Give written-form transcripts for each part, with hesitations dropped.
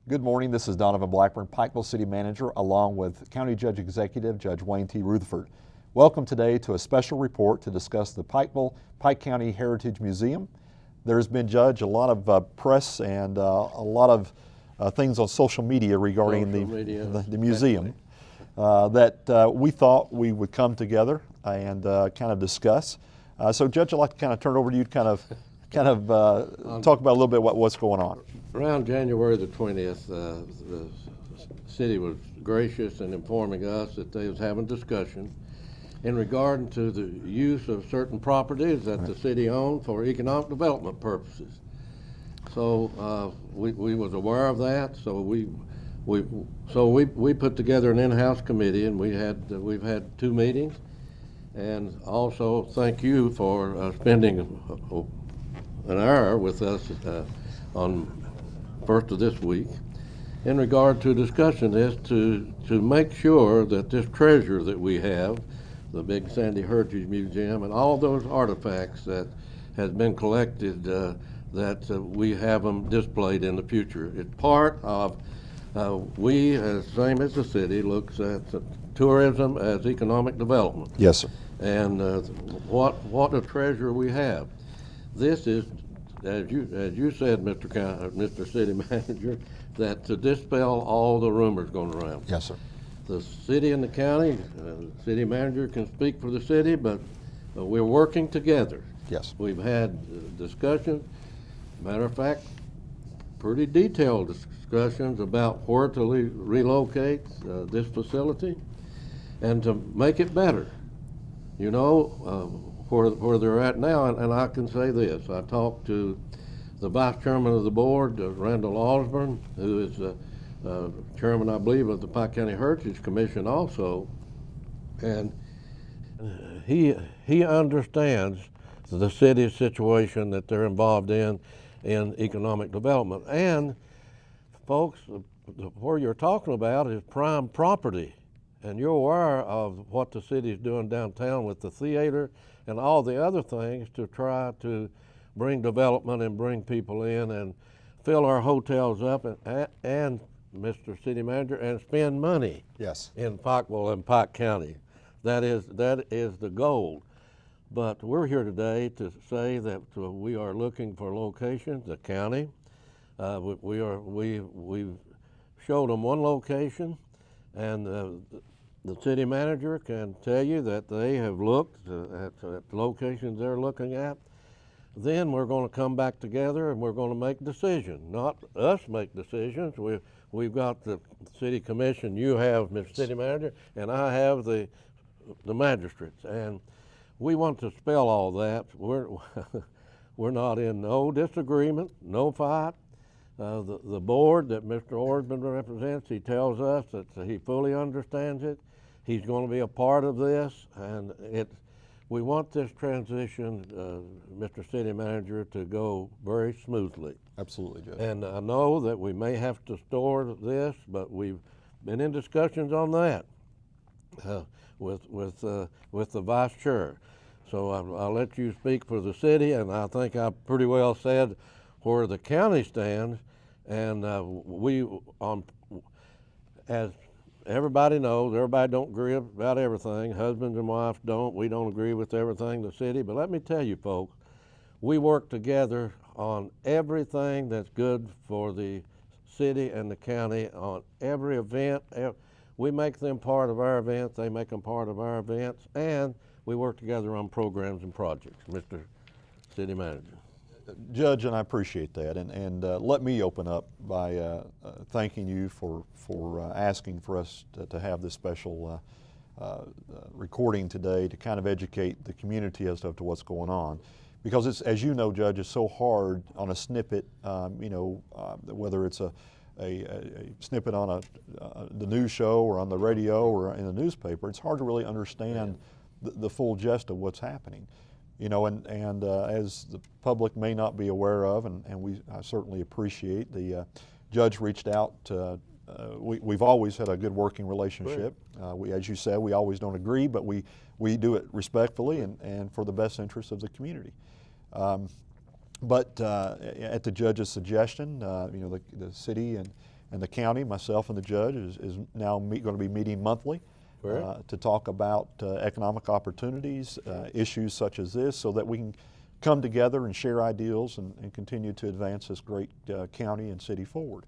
Good morning. This is Donovan Blackburn, Pikeville City Manager, along with County Judge Executive Judge Wayne T. Rutherford. Welcome today to a special report to discuss the Pike County Heritage Museum. There's been, Judge, a lot of press and a lot of things on social media regarding the museum that we thought we would come together and kind of discuss. So, Judge, I'd like to kind of turn it over to you to kind of talk about a little bit what's going on. Around January the 20th, the city was gracious in informing us that they was having discussion in regard to the use of certain properties that the city owned for economic development purposes. So we was aware of that. So we put together an in-house committee, and we've had 2 meetings. And also thank you for spending an hour with us on first of this week in regard to discussing this to make sure that this treasure that we have, the Big Sandy Heritage Museum, and all those artifacts that has been collected, that we have them displayed in the future. It's part of, we, as same as the city, looks at tourism as economic development. Yes, sir. And what a treasure we have. This is, as you said, Mr. City Manager, that to dispel all the rumors going around. Yes, sir. The city and the county, city manager can speak for the city, but we're working together. Yes. We've had discussions, matter of fact, pretty detailed discussions about where to relocate this facility and to make it better. You know, where they're at now, and I can say this. I talked to the vice chairman of the board, Randall Osborne, who is the chairman, I believe, of the Pike County Heritage Commission also, and he understands the city's situation that they're involved in economic development. And folks, where you're talking about is prime property. And you're aware of what the city's doing downtown with the theater and all the other things to try to bring development and bring people in and fill our hotels up and Mr. City Manager, and spend money. Yes. In Pikeville and Pike County. That is the goal. But we're here today to say that we are looking for locations. The county, we've showed them one location, and the city manager can tell you that they have looked at the locations they're looking at. Then we're going to come back together and we're going to make decisions. Not us make decisions. We've got the city commission. You have, Mr. City Manager, and I have the magistrates. And we want to spell all that. We're not in no disagreement, no fight. The board that Mr. Osborne represents, he tells us that he fully understands it. He's going to be a part of this, and we want this transition, Mr. City Manager, to go very smoothly. Absolutely, Judge. And I know that we may have to store this, but we've been in discussions on that with the vice chair. So I'll let you speak for the city, and I think I pretty well said where the county stands. And as everybody knows, everybody don't agree about everything. Husbands and wives don't. We don't agree with everything the city. But let me tell you, folks, we work together on everything that's good for the city and the county on every event. We make them part of our events. They make them part of our events. And we work together on programs and projects, Mr. City Manager. Judge, and I appreciate that, and let me open up by thanking you for asking for us to have this special recording today to kind of educate the community as to what's going on, because it's, as you know, Judge, it's so hard on a snippet, whether it's a snippet on the news show or on the radio or in the newspaper. It's hard to really understand the full gist of what's happening. You know, and as the public may not be aware of, and I certainly appreciate, the judge reached out. We've always had a good working relationship. As you said, we always don't agree, but we do it respectfully and for the best interest of the community. But at the judge's suggestion, the city And the county, myself and the judge, is now going to be meeting monthly to talk about economic opportunities, issues such as this, so that we can come together and share ideals and continue to advance this great county and city forward.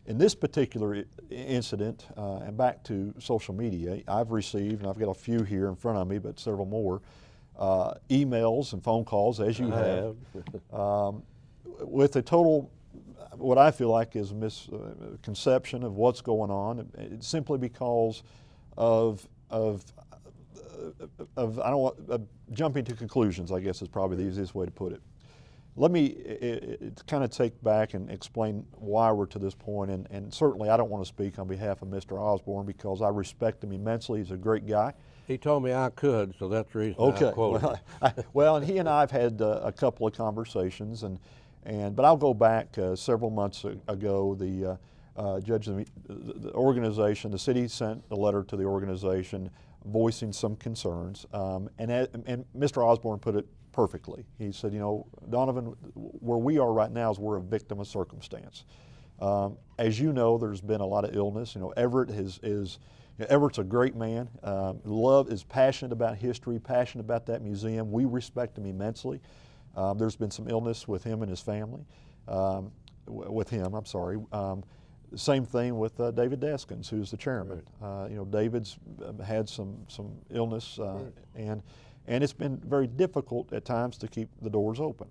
In this particular incident, and back to social media, I've received, and I've got a few here in front of me, but several more, emails and phone calls, as you have, with a total, what I feel like is a misconception of what's going on, simply because of I don't want, jumping to conclusions, I guess is probably the easiest way to put it. Let me kind of take back and explain why we're to this point, and certainly I don't want to speak on behalf of Mr. Osborne because I respect him immensely. He's a great guy. He told me I could, so that's the reason I quoted him. Well, and he and I have had a couple of conversations, but I'll go back several months ago. The judge of the organization, the city sent a letter to the organization voicing some concerns, and Mr. Osborne put it perfectly. He said, you know, Donovan, where we are right now is we're a victim of circumstance. As you know, there's been a lot of illness. You know, Everett Everett's a great man. Is passionate about history, passionate about that museum. We respect him immensely. There's been some illness with him and his family. Same thing with David Deskins, who's the chairman. Right. You know, David's had some illness, right. And it's been very difficult at times to keep the doors open.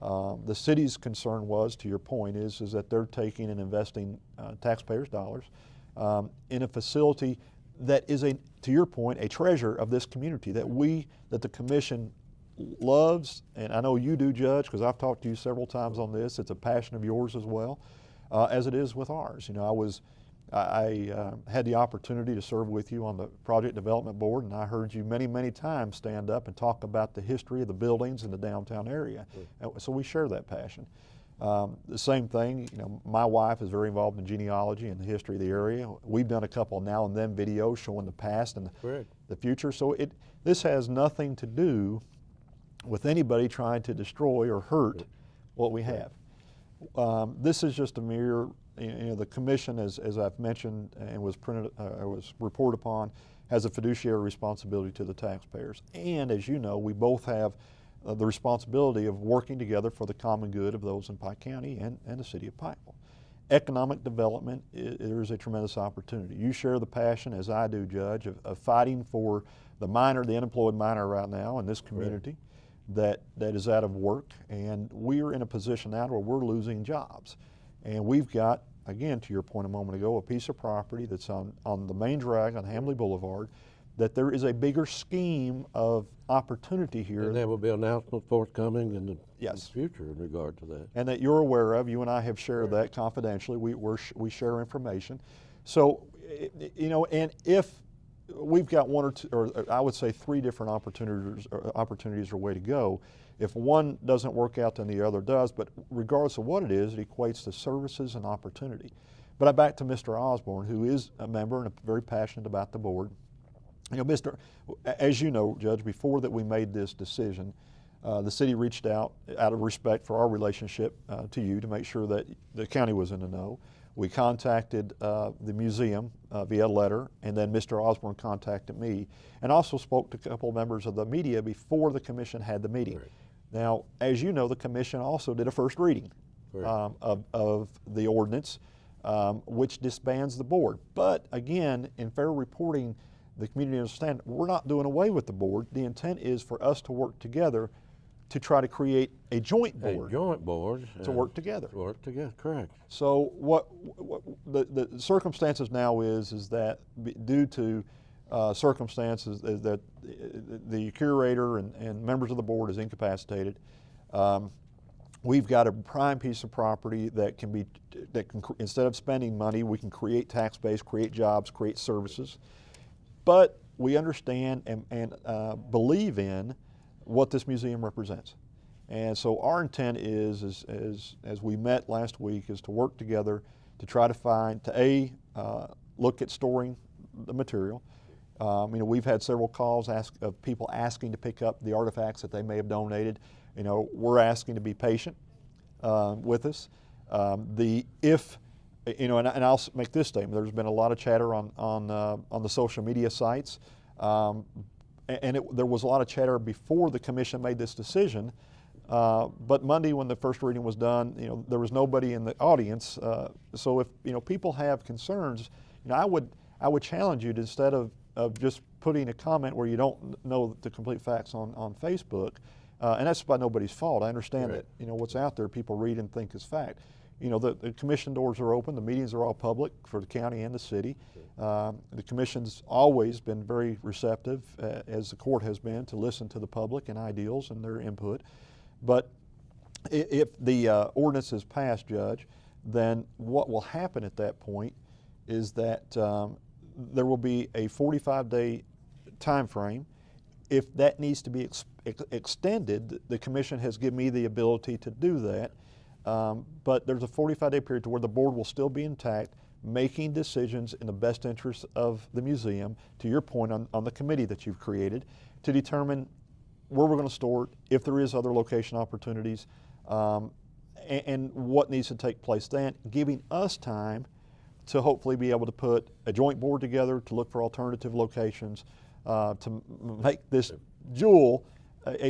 The city's concern was, to your point, is that they're taking and investing taxpayers' dollars in a facility that is, to your point, a treasure of this community that the commission loves, and I know you do, Judge, because I've talked to you several times on this. It's a passion of yours as well, as it is with ours. You know, I had the opportunity to serve with you on the project development board, and I heard you many, many times stand up and talk about the history of the buildings in the downtown area. So we share that passion. The same thing, you know, my wife is very involved in genealogy and the history of the area. We've done a couple now and then videos showing the past and the future. So this has nothing to do with anybody trying to destroy or hurt what we have. This is just a mere, you know, the commission, as I've mentioned and was reported upon, has a fiduciary responsibility to the taxpayers. And as you know, we both have the responsibility of working together for the common good of those in Pike County and the city of Pikeville. Economic development is a tremendous opportunity. You share the passion, as I do, Judge, of fighting for the unemployed miner right now in this community. That is out of work, and we're in a position now where we're losing jobs. And we've got, again, to your point a moment ago, a piece of property that's on the main drag on Hamley Boulevard, that there is a bigger scheme of opportunity here. And there will be announcements forthcoming in the future in regard to that. And that you're aware of. You and I have shared that confidentially. We share information. So, you know, and if we've got one or two, or I would say three different opportunities or way to go. If one doesn't work out, then the other does, but regardless of what it is, it equates to services and opportunity. But back to Mr. Osborne, who is a member and very passionate about the board. You know, as you know, Judge, before that we made this decision, the city reached out of respect for our relationship to you to make sure that the county was in the know. We contacted the museum via letter, and then Mr. Osborne contacted me, and also spoke to a couple of members of the media before the commission had the meeting. Right. Now, as you know, the commission also did a first reading of the ordinance, which disbands the board. But again, in fair reporting, the community understands we're not doing away with the board. The intent is for us to work together to try to create a joint board. A joint board. To work together. To work together, correct. So what the circumstances now is that due to circumstances that the curator and members of the board is incapacitated, we've got a prime piece of property that can instead of spending money, we can create tax base, create jobs, create services. But we understand and believe in what this museum represents. And so our intent is as we met last week, is to work together to try to look at storing the material. You know, we've had several calls of people asking to pick up the artifacts that they may have donated. You know, we're asking to be patient with us. If you know, and I'll make this statement. There's been a lot of chatter on the social media sites, and there was a lot of chatter before the commission made this decision. But Monday, when the first reading was done, you know, there was nobody in the audience. So if, you know, people have concerns, you know, I would challenge you to, instead of just putting a comment where you don't know the complete facts on Facebook, and that's by nobody's fault. I understand that, you know, what's out there, people read and think is fact. You know, the commission doors are open. The meetings are all public for the county and the city. The commission's always been very receptive, as the court has been, to listen to the public and ideals and their input. But if the ordinance is passed, Judge, then what will happen at that point is that there will be a 45-day time frame. If that needs to be extended, the commission has given me the ability to do that. But there's a 45-day period to where the board will still be intact, making decisions in the best interest of the museum, to your point on the committee that you've created, to determine where we're going to store it, if there is other location opportunities, and what needs to take place then, giving us time to hopefully be able to put a joint board together to look for alternative locations, to make this jewel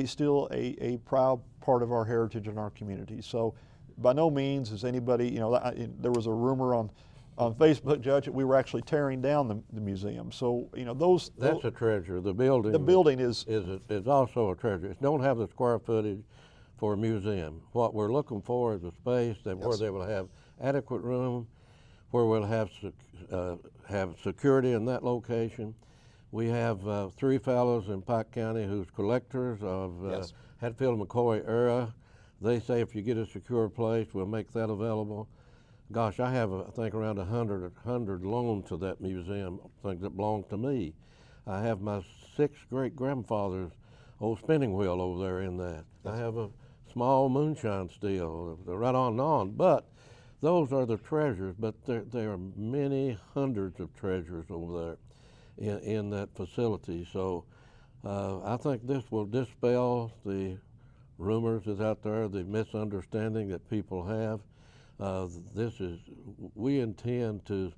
still a proud part of our heritage and our community. So by no means is anybody, you know, there was a rumor on Facebook, Judge, that we were actually tearing down the museum. So, you know, that's a treasure. The building. The building is also a treasure. It don't have the square footage for a museum. What we're looking for is a space where they will have adequate room, where we'll have security in that location. We have 3 fellows in Pike County who's collectors of Hatfield McCoy era. They say if you get a secure place, we'll make that available. Gosh, I have, I think, around 100 loaned to that museum, things that belong to me. I have my 6 great-grandfather's old spinning wheel over there in that. I have a small moonshine still, right on and on. But those are the treasures, but there are many hundreds of treasures over there in that facility. So I think this will dispel the rumors that's out there, the misunderstanding that people have. We intend to,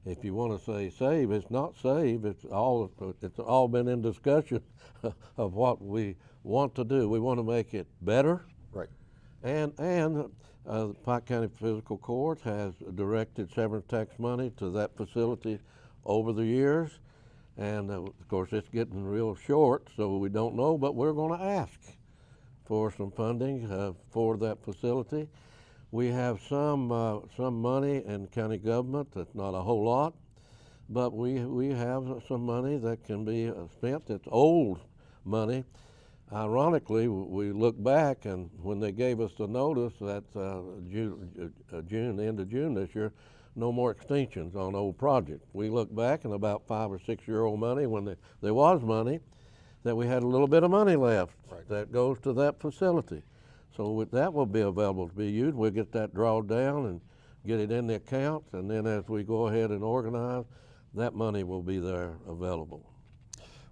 if you want to say save, it's not save, it's all been in discussion of what we want to do. We want to make it better. right. And the Pike County Physical Court has directed severance tax money to that facility over the years. And of course it's getting real short, so we don't know, but we're going to ask for some funding for that facility. We have some money in county government. That's not a whole lot, but we have some money that can be spent. It's old money. Ironically, we look back, and when they gave us the notice that the end of June this year, no more extensions on old projects. We look back and about 5 or 6 year old money, when there was money, that we had a little bit of money left that goes to that facility. So that will be available to be used. We'll get that drawn down and get it in the account, and then as we go ahead and organize, that money will be there available.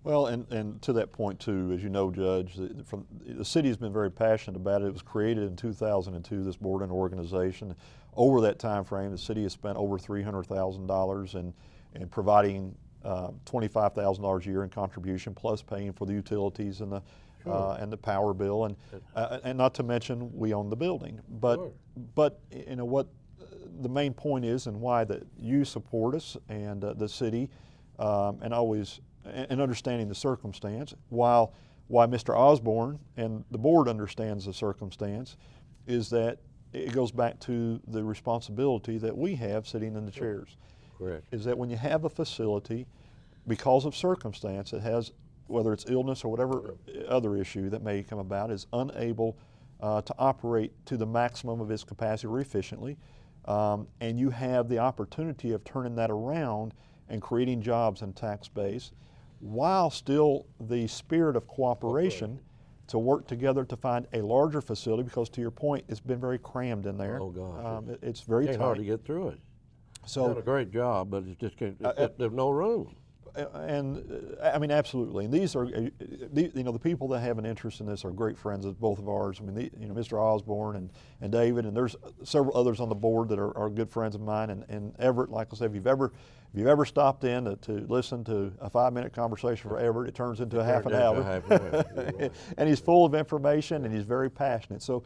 Well, and to that point too, as you know, Judge, the city has been very passionate about it. It was created in 2002, this board and organization. Over that time frame, the city has spent over $300,000 in providing $25,000 a year in contribution, plus paying for the utilities and the power bill, and not to mention we own the building. But you know what the main point is, and why that you support us and the city, and understanding the circumstance, why Mr. Osborne and the board understands the circumstance, is that it goes back to the responsibility that we have sitting in the chairs. Correct. Is that when you have a facility, because of circumstance, it has, whether it's illness or whatever other issue that may come about, is unable to operate to the maximum of its capacity or efficiently, and you have the opportunity of turning that around and creating jobs and tax base, while still the spirit of cooperation to work together to find a larger facility, because to your point, it's been very crammed in there. Oh gosh, it's very tight. Hard to get through it. So done a great job, but it's just there's no room. I mean, absolutely. And these are, the people that have an interest in this are great friends of both of ours. I mean, Mr. Osborne and David, and there's several others on the board that are good friends of mine. And Everett, like I said, if you've ever stopped in to listen to a 5-minute conversation for Everett, it turns into a half an hour. And he's full of information, and he's very passionate. So,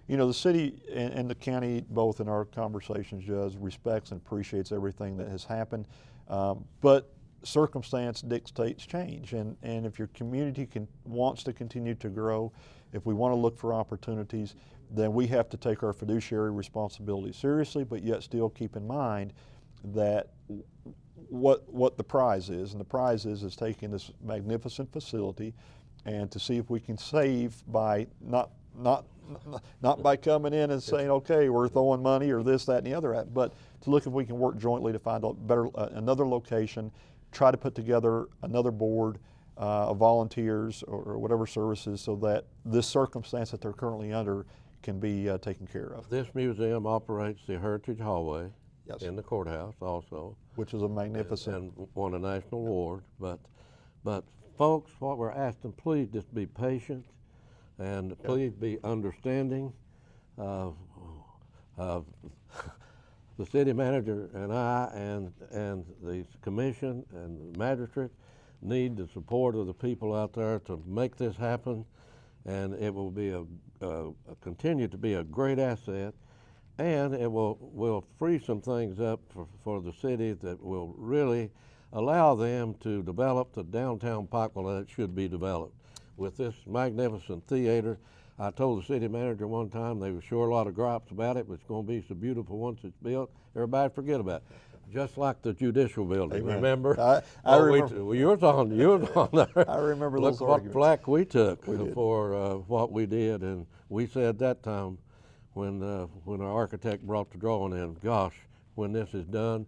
the city and the county, both in our conversations, Judge, respects and appreciates everything that has happened. But circumstance dictates change, and if your community wants to continue to grow, if we want to look for opportunities, then we have to take our fiduciary responsibility seriously, but yet still keep in mind that what the prize is, and the prize is taking this magnificent facility and to see if we can save by not by coming in and saying, okay, we're throwing money or this, that, and the other, but to look if we can work jointly to find another location, try to put together another board of volunteers or whatever services so that this circumstance that they're currently under can be taken care of. This museum operates the Heritage Hallway Yes. in the courthouse also. Which is a magnificent. And won a national award. But folks, what we're asking, please just be patient and please be understanding. The city manager and I and the commission and the magistrate need the support of the people out there to make this happen, and it will be continue to be a great asset, and it will free some things up for the city that will really allow them to develop the downtown Pikeville that it should be developed. With this magnificent theater, I told the city manager one time, they were sure a lot of gripes about it, but it's going to be so beautiful once it's built, everybody forget about it. Just like the judicial building, Amen. Remember? I remember. You was on there. I remember those Look what arguments. flack we took We did. for what we did, and we said that time when our architect brought the drawing in, gosh, when this is done,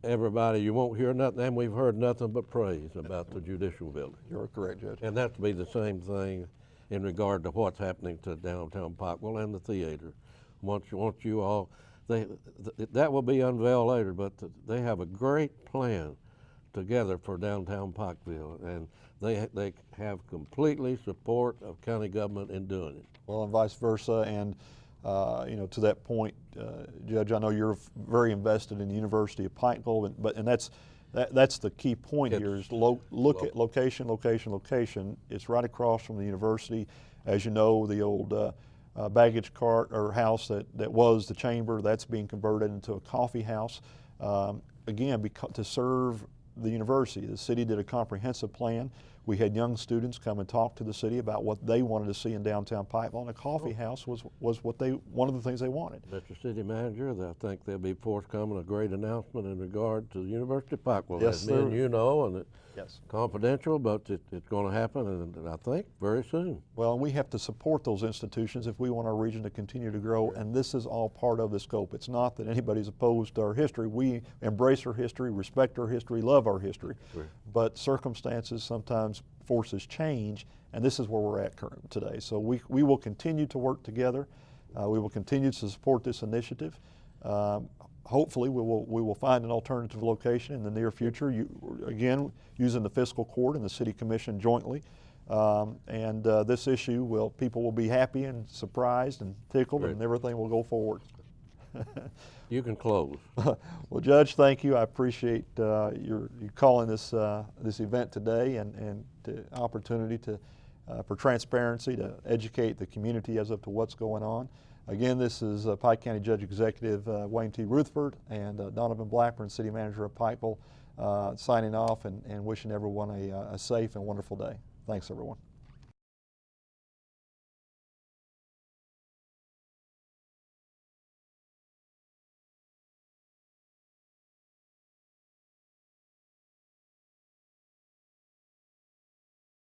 everybody, you won't hear nothing, and we've heard nothing but praise about the judicial building. You're correct, Judge. And that to be the same thing in regard to what's happening to downtown Pikeville and the theater. Once you all, that will be unveiled later, but they have a great plan together for downtown Pikeville, and they have completely support of county government in doing it. Well, and vice versa, and to that point, Judge, I know you're very invested in the University of Pikeville, and that's the key point here is look at location, location, location. It's right across from the university. As you know, the old baggage cart or house that was the chamber, that's being converted into a coffee house. Again, to serve the university. The city did a comprehensive plan. We had young students come and talk to the city about what they wanted to see in downtown Pikeville, and a coffee house was one of the things they wanted. Mr. City Manager, I think there'll be forthcoming a great announcement in regard to the University of Pikeville. Yes, as me and you know, and yes, confidential, but it's going to happen, and I think very soon. Well, and we have to support those institutions if we want our region to continue to grow, and this is all part of the scope. It's not that anybody's opposed to our history. We embrace our history, respect our history, love our history, Sure. But circumstances sometimes forces change, and this is where we're at today. So we will continue to work together. We will continue to support this initiative. Hopefully we will find an alternative location in the near future, again, using the fiscal court and the city commission jointly. This issue, people will be happy and surprised and tickled, Great. And everything will go forward. You can close. Well, Judge, thank you. I appreciate you calling this event today and the opportunity for transparency to educate the community as to what's going on. Again, this is Pike County Judge Executive Wayne T. Rutherford and Donovan Blackburn, City Manager of Pikeville, signing off and wishing everyone a safe and wonderful day. Thanks, everyone.